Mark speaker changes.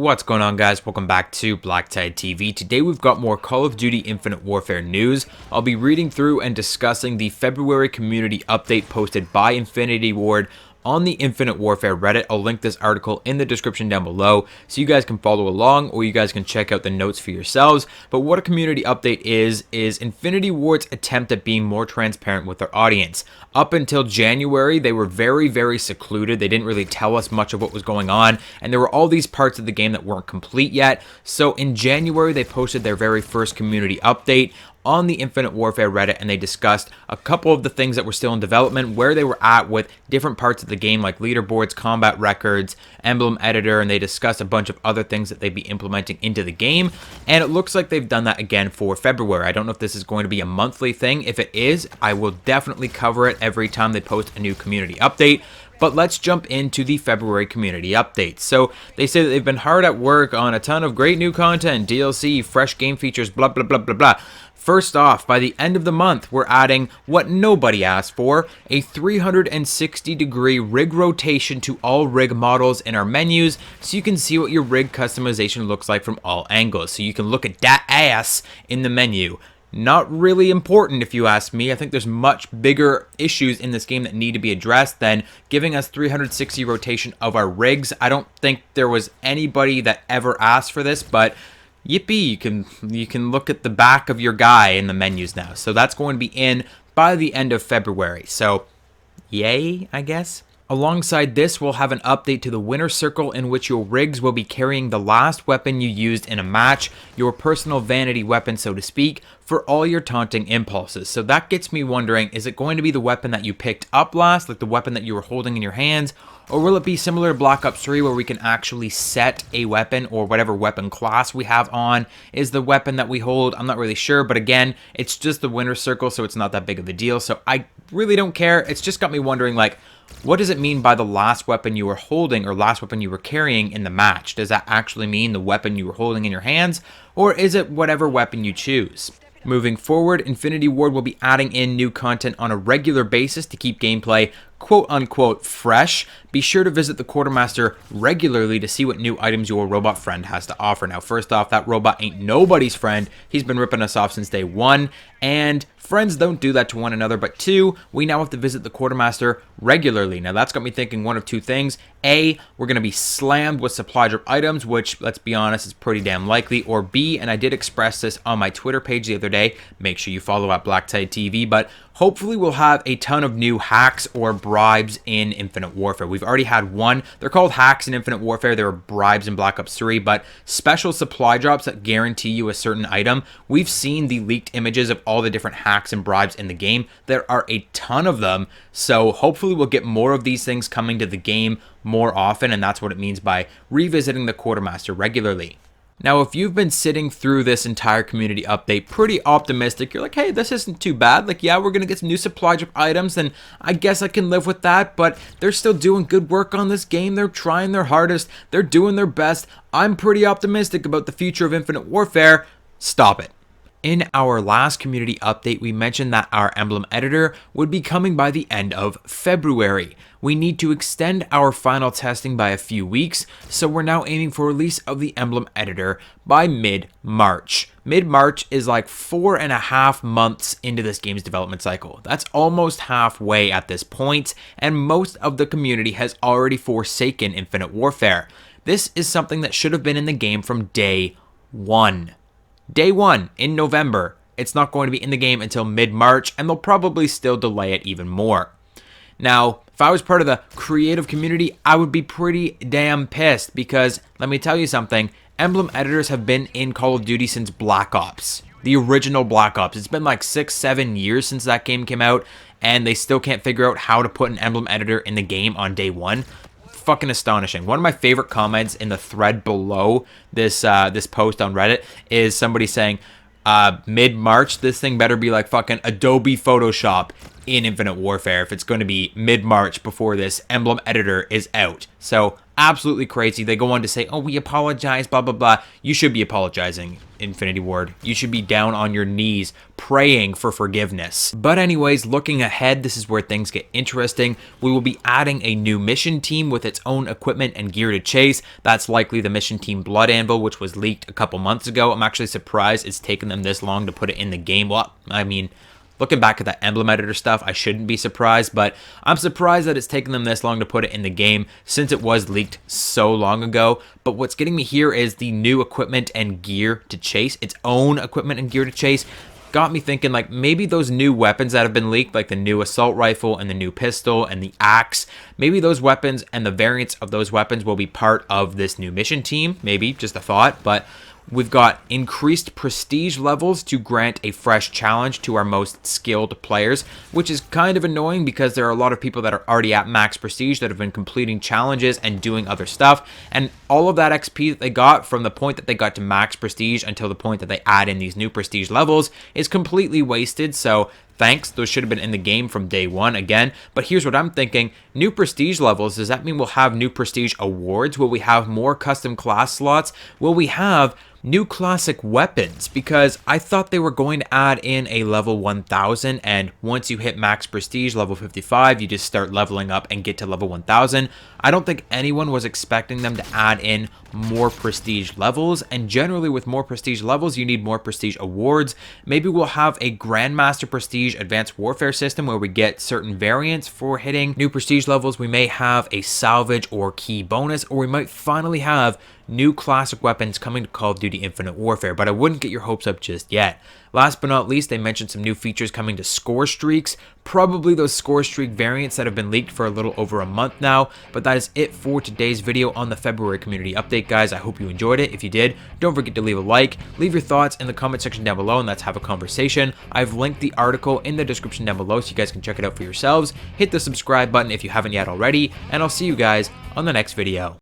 Speaker 1: What's going on, guys? Welcome back to BlackTideTV. Today we've got more Call of Duty Infinite Warfare news. I'll be reading through and discussing the February community update posted by Infinity Ward on the Infinite Warfare Reddit. I'll link this article in the description down below so you guys can follow along, or you guys can check out the notes for yourselves. But what a community update is Infinity Ward's attempt at being more transparent with their audience. Up until January, they were very secluded. They didn't really tell us much of what was going on, and there were all these parts of the game that weren't complete yet. So in January, they posted their very first community update on the Infinite Warfare Reddit, and they discussed a couple of the things that were still in development, where they were at with different parts of the game like leaderboards, combat records, Emblem Editor, and they discussed a bunch of other things that they'd be implementing into the game. And it looks like they've done that again for February. I don't know if this is going to be a monthly thing. If it is, I will definitely cover it every time they post a new community update. But let's jump into the February community updates. So they say that they've been hard at work on a ton of great new content, DLC, fresh game features, blah blah blah blah blah. First off, by the end of the month, we're adding what nobody asked for, a 360-degree rig rotation to all rig models in our menus, so you can see what your rig customization looks like from all angles. So you can look at that ass in the menu. Not really important if you ask me. I think there's much bigger issues in this game that need to be addressed than giving us 360 rotation of our rigs. I don't think there was anybody that ever asked for this, but yippee, you can look at the back of your guy in the menus now. So that's going to be in by the end of February. So yay, I guess. Alongside this, we'll have an update to the winner circle in which your rigs will be carrying the last weapon you used in a match, your personal vanity weapon, so to speak, for all your taunting impulses. So that gets me wondering, is it going to be the weapon that you picked up last, like the weapon that you were holding in your hands, or will it be similar to Black Ops 3 where we can actually set a weapon, or whatever weapon class we have on is the weapon that we hold? I'm not really sure, but again, it's just the winner circle, so it's not that big of a deal. So I really don't care. It's just got me wondering, like, what does it mean by the last weapon you were holding or last weapon you were carrying in the match? Does that actually mean the weapon you were holding in your hands, or is it whatever weapon you choose? Moving forward, Infinity Ward will be adding in new content on a regular basis to keep gameplay quote-unquote fresh. Be sure to visit the Quartermaster regularly to see what new items your robot friend has to offer. Now, first off, that robot ain't nobody's friend. He's been ripping us off since day one, and friends don't do that to one another. But two, we now have to visit the Quartermaster regularly. Now, that's got me thinking one of two things. A, we're going to be slammed with supply drop items, which, let's be honest, is pretty damn likely. Or B, and I did express this on my Twitter page the other day, make sure you follow at BlackTideTV, but hopefully we'll have a ton of new hacks or bribes in Infinite Warfare. We've already had one. They're called hacks in Infinite Warfare. There were bribes in Black Ops 3, but special supply drops that guarantee you a certain item. We've seen the leaked images of all the different hacks and bribes in the game. There are a ton of them, so hopefully we'll get more of these things coming to the game more often, and that's what it means by revisiting the Quartermaster regularly. Now, if you've been sitting through this entire community update pretty optimistic, you're like, hey, this isn't too bad. Like, yeah, we're going to get some new supply drop items, and I guess I can live with that, but they're still doing good work on this game. They're trying their hardest. They're doing their best. I'm pretty optimistic about the future of Infinite Warfare. Stop it. In our last community update, we mentioned that our Emblem Editor would be coming by the end of February. We need to extend our final testing by a few weeks, so we're now aiming for release of the Emblem Editor by mid-March. Mid-March is like 4.5 months into this game's development cycle. That's almost halfway at this point, and most of the community has already forsaken Infinite Warfare. This is something that should have been in the game from day one. Day one in November. It's not going to be in the game until mid-March, and they'll probably still delay it even more. Now, if I was part of the creative community, I would be pretty damn pissed, because let me tell you something, Emblem Editors have been in Call of Duty since Black Ops. The original Black Ops. It's been like 6-7 years since that game came out, and they still can't figure out how to put an Emblem Editor in the game on day one. Fucking astonishing. One of my favorite comments in the thread below this post on Reddit is somebody saying, mid-March, this thing better be like fucking Adobe Photoshop. in Infinite Warfare if it's going to be mid-March before this Emblem Editor is out. So absolutely crazy. They go on to say, oh, we apologize, blah, blah, blah. You should be apologizing, Infinity Ward. You should be down on your knees praying for forgiveness. But anyways, looking ahead, this is where things get interesting. We will be adding a new mission team with its own equipment and gear to chase. That's likely the mission team Blood Anvil, which was leaked a couple months ago. I'm actually surprised it's taken them this long to put it in the game. Well, I mean, looking back at that Emblem Editor stuff, I shouldn't be surprised, but I'm surprised that it's taken them this long to put it in the game since it was leaked so long ago. But what's getting me here is the new equipment and gear to chase, its own equipment and gear to chase. Got me thinking, like, maybe those new weapons that have been leaked, like the new assault rifle and the new pistol and the axe, maybe those weapons and the variants of those weapons will be part of this new mission team. Maybe, just a thought, but we've got increased prestige levels to grant a fresh challenge to our most skilled players, which is kind of annoying because there are a lot of people that are already at max prestige that have been completing challenges and doing other stuff, and all of that XP that they got from the point that they got to max prestige until the point that they add in these new prestige levels is completely wasted. So thanks, those should have been in the game from day one again. But here's what I'm thinking. New prestige levels, does that mean we'll have new prestige awards? Will we have more custom class slots? Will we have new classic weapons? Because I thought they were going to add in a level 1000, and once you hit max prestige level 55, you just start leveling up and get to level 1000. I don't think anyone was expecting them to add in more prestige levels, and generally with more prestige levels you need more prestige awards. Maybe we'll have a Grandmaster Prestige Advanced Warfare system where we get certain variants for hitting new prestige levels. We may have a salvage or key bonus, or we might finally have new classic weapons coming to Call of Duty Infinite Warfare, but I wouldn't get your hopes up just yet. Last but not least, they mentioned some new features coming to score streaks, probably those score streak variants that have been leaked for a little over a month now. But that is it for today's video on the February community update, guys. I hope you enjoyed it. If you did, don't forget to leave a like, leave your thoughts in the comment section down below, and let's have a conversation. I've linked the article in the description down below so you guys can check it out for yourselves. Hit the subscribe button if you haven't yet already, and I'll see you guys on the next video.